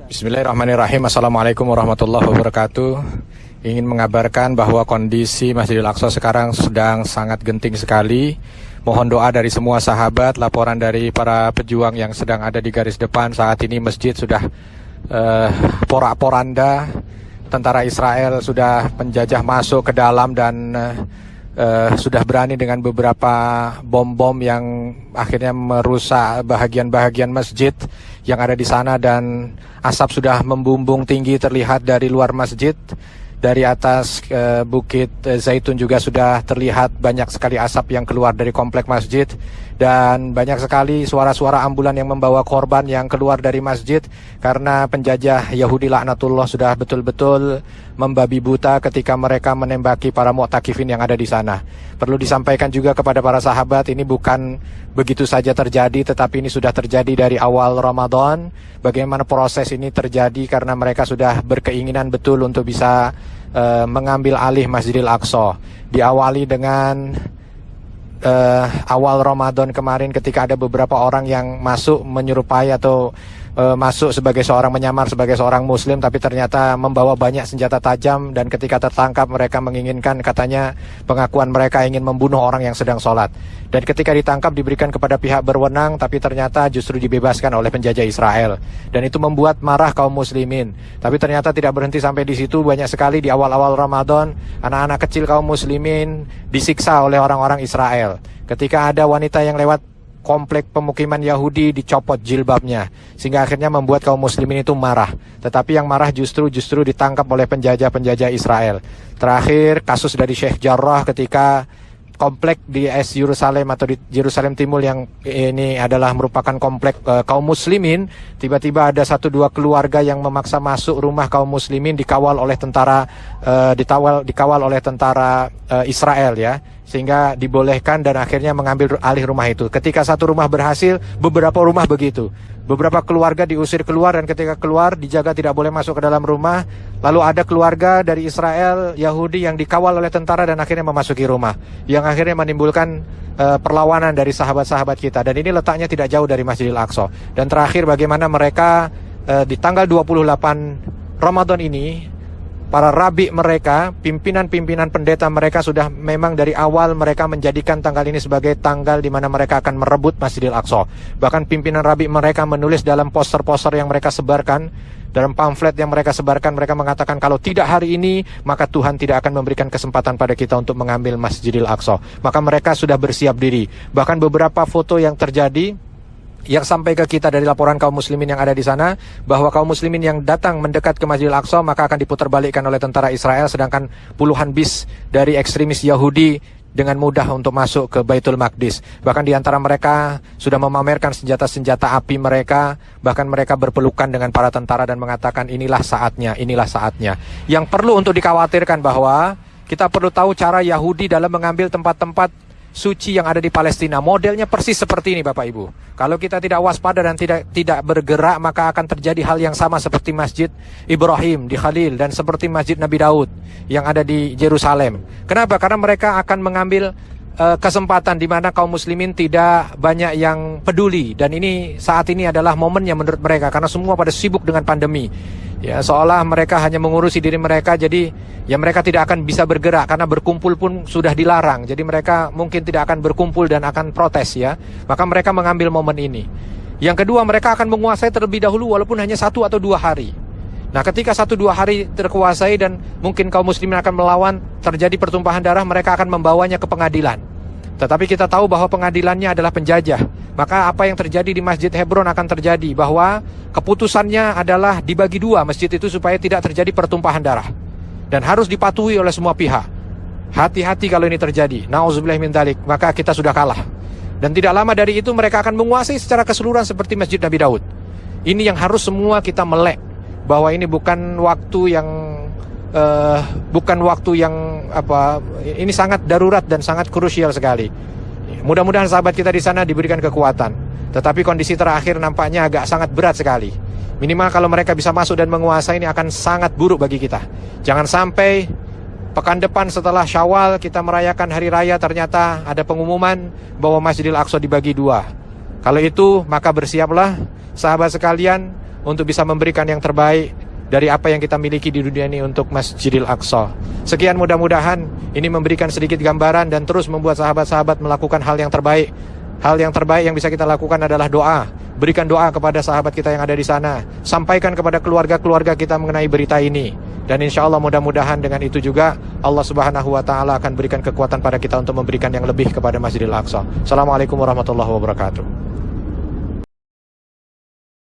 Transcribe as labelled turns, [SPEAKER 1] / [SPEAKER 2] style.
[SPEAKER 1] Bismillahirrahmanirrahim. Assalamualaikum warahmatullahi wabarakatuh. Ingin mengabarkan bahwa kondisi Masjidil Aqsa sekarang sedang sangat genting sekali. Mohon doa dari semua sahabat, laporan dari para pejuang yang sedang ada di garis depan. Saat ini masjid sudah porak-poranda. Tentara Israel sudah penjajah masuk ke dalam dan sudah berani dengan beberapa bom-bom yang akhirnya merusak bahagian-bahagian masjid yang ada di sana, dan asap sudah membumbung tinggi terlihat dari luar masjid. Dari atas Bukit Zaitun juga sudah terlihat banyak sekali asap yang keluar dari komplek masjid, dan banyak sekali suara-suara ambulan yang membawa korban yang keluar dari masjid karena penjajah Yahudi laknatullah sudah betul-betul membabi buta ketika mereka menembaki para mu'takifin yang ada di sana. Perlu disampaikan juga kepada para sahabat, ini bukan begitu saja terjadi, tetapi ini sudah terjadi dari awal Ramadan. Bagaimana proses ini terjadi karena mereka sudah berkeinginan betul untuk bisa mengambil alih Masjidil Aqsa. Diawali dengan awal Ramadan kemarin ketika ada beberapa orang yang masuk menyerupai atau masuk sebagai seorang menyamar sebagai seorang muslim, tapi ternyata membawa banyak senjata tajam, dan ketika tertangkap mereka menginginkan, katanya pengakuan mereka ingin membunuh orang yang sedang sholat, dan ketika ditangkap diberikan kepada pihak berwenang, tapi ternyata justru dibebaskan oleh penjajah Israel, dan itu membuat marah kaum muslimin. Tapi ternyata tidak berhenti sampai di situ. Banyak sekali di awal-awal Ramadan anak-anak kecil kaum muslimin disiksa oleh orang-orang Israel. Ketika ada wanita yang lewat komplek pemukiman Yahudi, dicopot jilbabnya, sehingga akhirnya membuat kaum muslimin itu marah. Tetapi yang marah justru ditangkap oleh penjajah Israel. Terakhir kasus dari Sheikh Jarrah ketika komplek di Yerusalem atau di Yerusalem Timur yang ini adalah merupakan komplek kaum muslimin, tiba-tiba ada 1-2 keluarga yang memaksa masuk rumah kaum muslimin, dikawal oleh tentara Israel ya, sehingga dibolehkan dan akhirnya mengambil alih rumah itu. Ketika satu rumah berhasil, beberapa rumah begitu. Beberapa keluarga diusir keluar, dan ketika keluar dijaga tidak boleh masuk ke dalam rumah. Lalu ada keluarga dari Israel Yahudi yang dikawal oleh tentara dan akhirnya memasuki rumah, yang akhirnya menimbulkan perlawanan dari sahabat-sahabat kita. Dan ini letaknya tidak jauh dari Masjidil Aqsa. Dan terakhir bagaimana mereka di tanggal 28 Ramadan ini, para rabi mereka, pimpinan-pimpinan pendeta mereka sudah memang dari awal mereka menjadikan tanggal ini sebagai tanggal di mana mereka akan merebut Masjidil Aqsa. Bahkan pimpinan rabi mereka menulis dalam poster-poster yang mereka sebarkan, dalam pamflet yang mereka sebarkan, mereka mengatakan kalau tidak hari ini, maka Tuhan tidak akan memberikan kesempatan pada kita untuk mengambil Masjidil Aqsa. Maka mereka sudah bersiap diri. Bahkan beberapa foto yang terjadi yang sampai ke kita dari laporan kaum muslimin yang ada di sana, bahwa kaum muslimin yang datang mendekat ke Masjidil Aqsa maka akan diputarbalikkan oleh tentara Israel, sedangkan puluhan bis dari ekstremis Yahudi dengan mudah untuk masuk ke Baitul Maqdis. Bahkan di antara mereka sudah memamerkan senjata-senjata api mereka, bahkan mereka berpelukan dengan para tentara dan mengatakan inilah saatnya, inilah saatnya. Yang perlu untuk dikhawatirkan bahwa kita perlu tahu cara Yahudi dalam mengambil tempat-tempat suci yang ada di Palestina. Modelnya persis seperti ini Bapak Ibu. Kalau kita tidak waspada dan tidak bergerak, maka akan terjadi hal yang sama seperti Masjid Ibrahim di Khalil dan seperti Masjid Nabi Daud yang ada di Yerusalem. Kenapa? Karena mereka akan mengambil kesempatan di mana kaum muslimin tidak banyak yang peduli, dan ini saat ini adalah momennya menurut mereka karena semua pada sibuk dengan pandemi. Ya, seolah mereka hanya mengurusi diri mereka, jadi ya mereka tidak akan bisa bergerak karena berkumpul pun sudah dilarang. Jadi mereka mungkin tidak akan berkumpul dan akan protes ya. Maka mereka mengambil momen ini. Yang kedua, mereka akan menguasai terlebih dahulu walaupun hanya 1 atau 2 hari. Nah, ketika 1-2 hari terkuasai dan mungkin kaum muslimin akan melawan, terjadi pertumpahan darah, mereka akan membawanya ke pengadilan. Tetapi kita tahu bahwa pengadilannya adalah penjajah. Maka apa yang terjadi di Masjid Hebron akan terjadi, bahwa keputusannya adalah dibagi 2 masjid itu supaya tidak terjadi pertumpahan darah. Dan harus dipatuhi oleh semua pihak. Hati-hati kalau ini terjadi. Nauzubillah min dzalik, maka kita sudah kalah. Dan tidak lama dari itu mereka akan menguasai secara keseluruhan seperti Masjid Nabi Daud. Ini yang harus semua kita melek, bahwa ini bukan waktu yang ini sangat darurat dan sangat krusial sekali. Mudah-mudahan sahabat kita di sana diberikan kekuatan. Tetapi kondisi terakhir nampaknya agak sangat berat sekali. Minimal kalau mereka bisa masuk dan menguasai, ini akan sangat buruk bagi kita. Jangan sampai pekan depan setelah Syawal kita merayakan hari raya, ternyata ada pengumuman bahwa Masjidil Aqsa dibagi 2. Kalau itu, maka bersiaplah sahabat sekalian untuk bisa memberikan yang terbaik dari apa yang kita miliki di dunia ini untuk Masjidil Aqsa. Sekian, mudah-mudahan ini memberikan sedikit gambaran dan terus membuat sahabat-sahabat melakukan hal yang terbaik. Hal yang terbaik yang bisa kita lakukan adalah doa. Berikan doa kepada sahabat kita yang ada di sana. Sampaikan kepada keluarga-keluarga kita mengenai berita ini. Dan insya Allah mudah-mudahan dengan itu juga Allah Subhanahu wa Ta'ala akan berikan kekuatan pada kita untuk memberikan yang lebih kepada Masjidil Aqsa. Assalamualaikum warahmatullahi wabarakatuh.